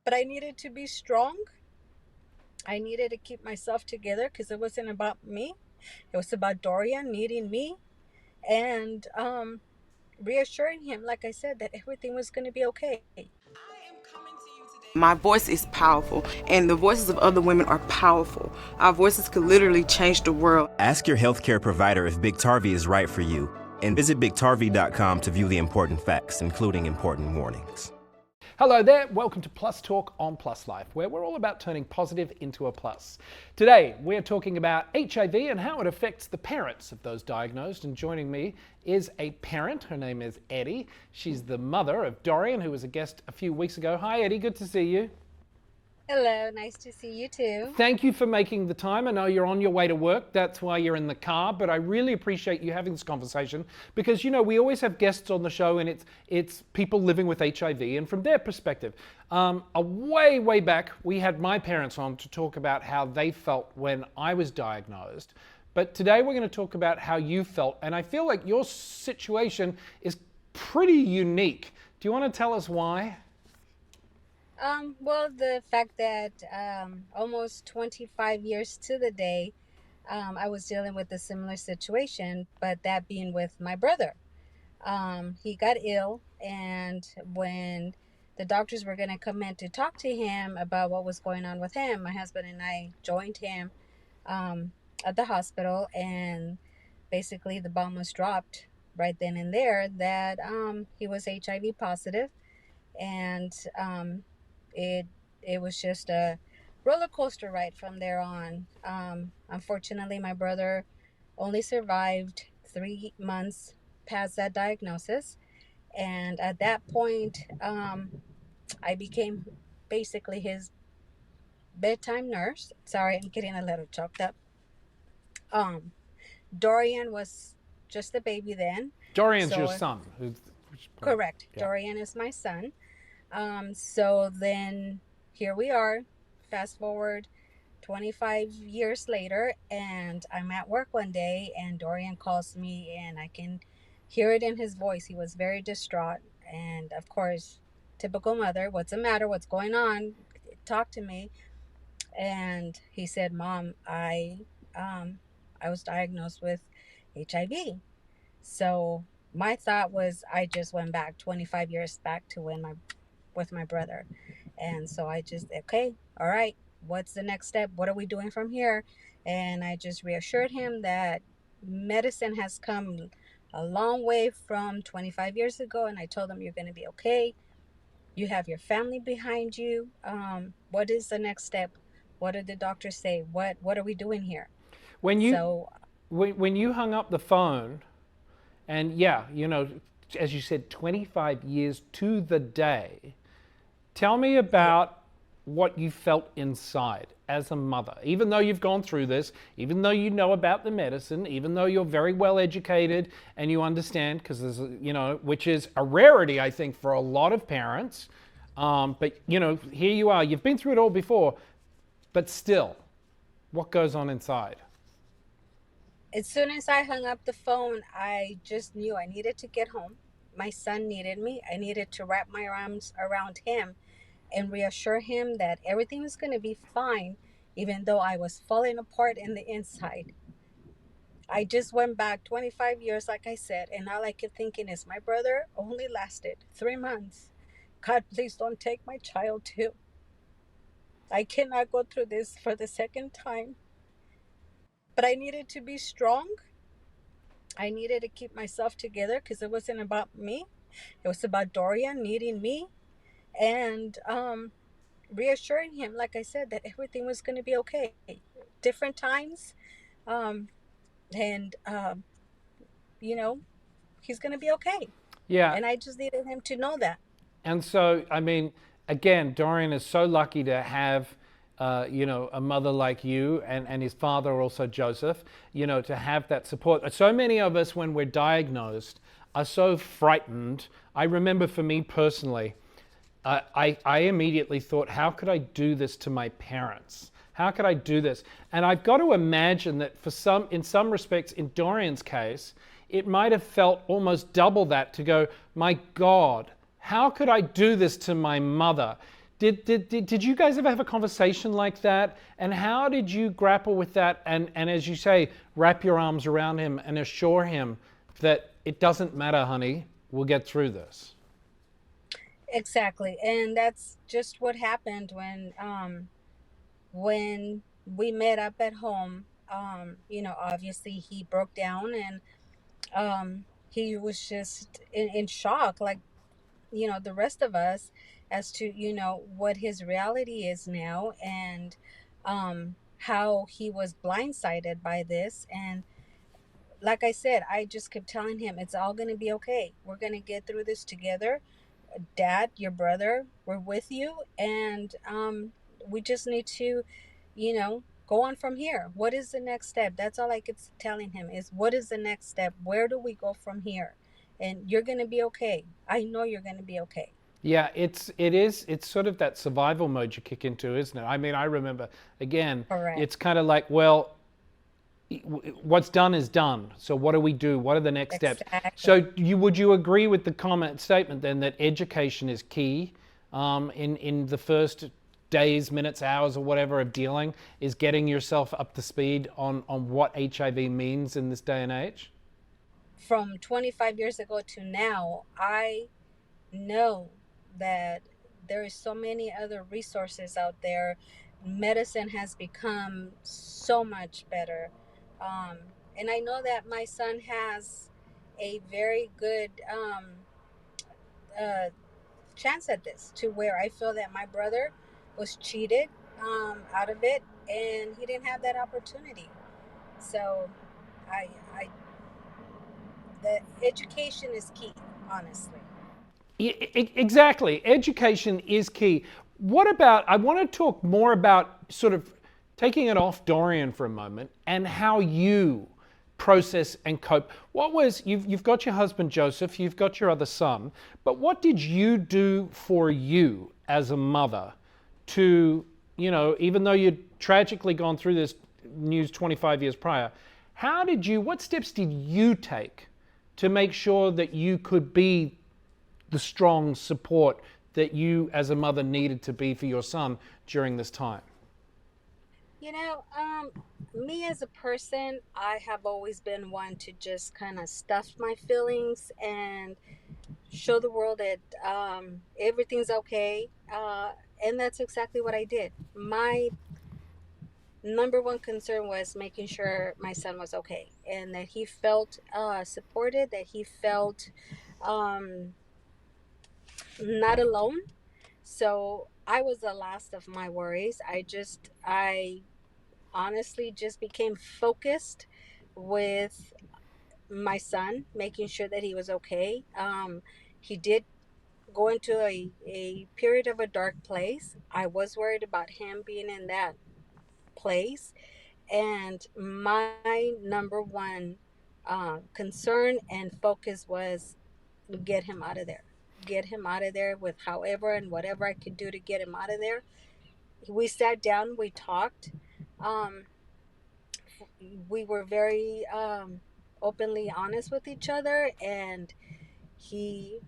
but I needed to be strong. I needed to keep myself together because it wasn't about me. It was about Dorian needing me and reassuring him, like I said, that everything was going to be okay. My voice is powerful, and the voices of other women are powerful. Our voices could literally change the world. Ask your healthcare provider if Biktarvy is right for you, and visit Biktarvy.com to view the important facts, including important warnings. Hello there, welcome to Plus Talk on Plus Life, where we're all about turning positive into a plus. Today, we're talking about HIV and how it affects the parents of those diagnosed, and joining me is a parent. Her name is Eddy. She's the mother of Dorian, who was a guest a few weeks ago. Hi Eddy, good to see you. Hello, nice to see you too. Thank you for making the time. I know you're on your way to work, that's why you're in the car, but I really appreciate you having this conversation because, you know, we always have guests on the show and it's people living with HIV and from their perspective. Way back, we had my parents on to talk about how they felt when I was diagnosed, but today we're going to talk about how you felt, and I feel like your situation is pretty unique. Do you want to tell us why? Well, the fact that almost 25 years to the day, I was dealing with a similar situation, but that being with my brother. He got ill, and when the doctors were going to come in to talk to him about what was going on with him, my husband and I joined him at the hospital, and basically the bomb was dropped right then and there that he was HIV positive, and it it was just a roller coaster ride from there on. Unfortunately, my brother only survived 3 months past that diagnosis, and at that point, I became basically his bedtime nurse. Sorry, I'm getting a little choked up. Um, Dorian was just a baby then. Dorian's your So son. correct, Yeah. Dorian is my son. So then here we are, fast forward 25 years later, and I'm at work one day, and Dorian calls me, and I can hear it in his voice. He was very distraught. And of course, typical mother, what's the matter? What's going on? Talk to me. And he said, Mom, I was diagnosed with HIV. So my thought was I just went back 25 years back to when my with my brother. And so I just, okay, all right, what's the next step? What are we doing from here? And I just reassured him that medicine has come a long way from 25 years ago. And I told him, you're going to be okay. You have your family behind you. What is the next step? What did the doctors say? What are we doing here? When you So when you hung up the phone, and yeah, you know, as you said, 25 years to the day, tell me yeah, about what you felt inside as a mother. Even though you've gone through this, even though you know about the medicine, even though you're very well educated and you understand, because there's, you know, which is a rarity, I think, for a lot of parents. But, you know, here you are, you've been through it all before, but still, what goes on inside? as soon as I hung up the phone, I just knew I needed to get home. My son needed me. I needed to wrap my arms around him and reassure him that everything was going to be fine, even though I was falling apart in the inside. I just went back 25 years, like I said, and all I kept thinking is my brother only lasted 3 months. God, please don't take my child too. I cannot go through this for the second time. But I needed to be strong. I needed to keep myself together because it wasn't about me. It was about Dorian needing me and reassuring him, like I said, that everything was going to be okay. Different times, um, and you know, he's going to be okay. Yeah, And I just needed him to know that. and so, I mean, again, Dorian is so lucky to have, you know, a mother like you and his father also Joseph, you know, to have that support. So many of us, when we're diagnosed, are so frightened. I remember for me personally, I immediately thought, how could I do this to my parents? How could I do this? And I've got to imagine that for some, in some respects, in Dorian's case, it might have felt almost double that to go, my God, how could I do this to my mother? Did you guys ever have a conversation like that? And how did you grapple with that? And as you say, wrap your arms around him and assure him that it doesn't matter, honey, we'll get through this. Exactly. And that's just what happened when we met up at home. Obviously he broke down, and he was just in shock, like, the rest of us, as to, what his reality is now, and how he was blindsided by this. And like I said, I just kept telling him, it's all going to be okay. We're going to get through this together. Dad, your brother, we're with you. And we just need to, go on from here. What is the next step? That's all I kept telling him, is what is the next step? Where do we go from here? And you're going to be okay. I know you're going to be okay. Yeah, it's sort of that survival mode you kick into, isn't it? I mean, I remember again, Correct. it's kind of like, well, what's done is done. So what do we do? What are the next steps? Exactly. So would you agree with the comment statement then that education is key in the first days, minutes, hours, or whatever of dealing, is getting yourself up to speed on what HIV means in this day and age? From 25 years ago to now, I know that there is so many other resources out there. Medicine has become so much better. Um, and I know that my son has a very good uh, chance at this, to where I feel that my brother was cheated out of it, and he didn't have that opportunity. So I the education is key, honestly. Exactly. Education is key. What about, I want to talk more about sort of taking it off Dorian for a moment and how you process and cope. What was, you've got your husband Joseph, you've got your other son, but what did you do for you as a mother to, even though you'd tragically gone through this news 25 years prior, what steps did you take to make sure that you could be the strong support that you as a mother needed to be for your son during this time? You know, um, Me as a person, I have always been one to just kind of stuff my feelings and show the world that everything's okay. And that's exactly what I did. My number one concern was making sure my son was okay, and that he felt supported, that he felt um, not alone. So I was the last of my worries. I honestly just became focused with my son, making sure that he was okay. He did go into a period of a dark place. I was worried about him being in that place. And my number one concern and focus was get him out of there. Get him out of there with however and whatever I could do to get him out of there. We sat down, we talked. Um, we were very openly honest with each other, and he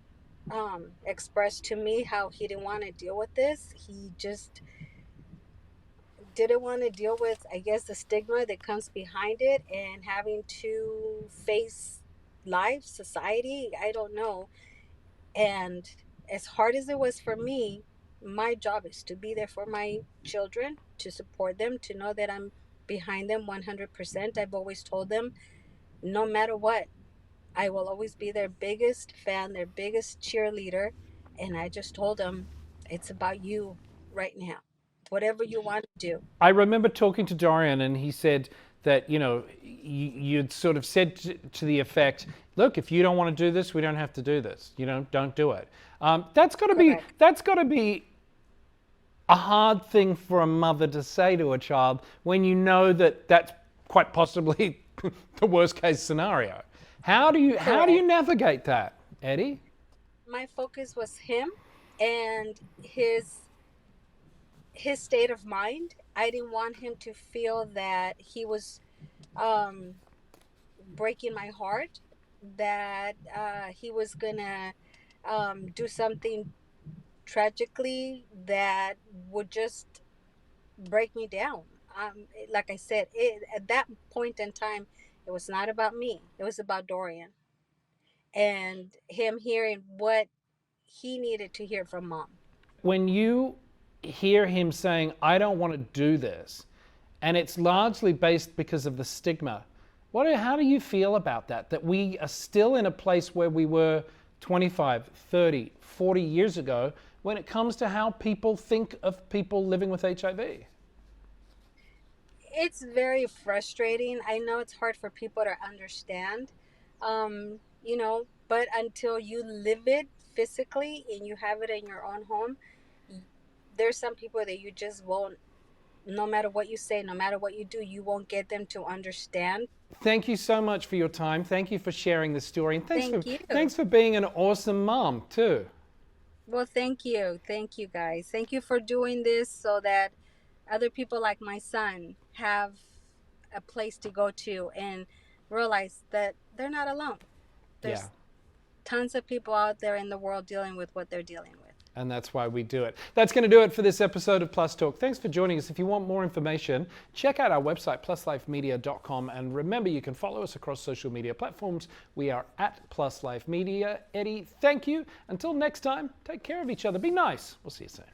expressed to me how he didn't want to deal with this. He just didn't want to deal with, I guess, the stigma that comes behind it, and having to face life, society. I don't know. And as hard as it was for me, my job is to be there for my children, to support them, to know that I'm behind them 100%. I've always told them, no matter what, I will always be their biggest fan, their biggest cheerleader. And I just told them, it's about you right now. Whatever you want to do. I remember talking to Dorian, and he said that you'd sort of said to the effect, "Look, if you don't want to do this, we don't have to do this. Don't do it." Correct. That's got to be a hard thing for a mother to say to a child when you know that that's quite possibly the worst case scenario. How do you Correct. navigate that, Eddie? My focus was him and his state of mind. I didn't want him to feel that he was um, breaking my heart, that he was gonna do something tragically that would just break me down. Like I said, at that point in time, it was not about me. It was about Dorian and him hearing what he needed to hear from mom. When you hear him saying, I don't want to do this, and it's largely based because of the stigma, how do you feel about that? That we are still in a place where we were 25, 30, 40 years ago when it comes to how people think of people living with HIV? It's very frustrating. I know it's hard for people to understand, but until you live it physically and you have it in your own home, there's some people that you just won't, no matter what you say, no matter what you do, you won't get them to understand. Thank you so much for your time. Thank you for sharing the story. And Thank you. thanks for being an awesome mom too. Well, thank you. Thank you, guys. Thank you for doing this so that other people like my son have a place to go to and realize that they're not alone. Yeah. There's tons of people out there in the world dealing with what they're dealing with. And that's why we do it. That's going to do it for this episode of Plus Talk. Thanks for joining us. If you want more information, check out our website, pluslifemedia.com. And remember, you can follow us across social media platforms. We are at Plus Life Media. Eddie, thank you. Until next time, take care of each other. Be nice. We'll see you soon.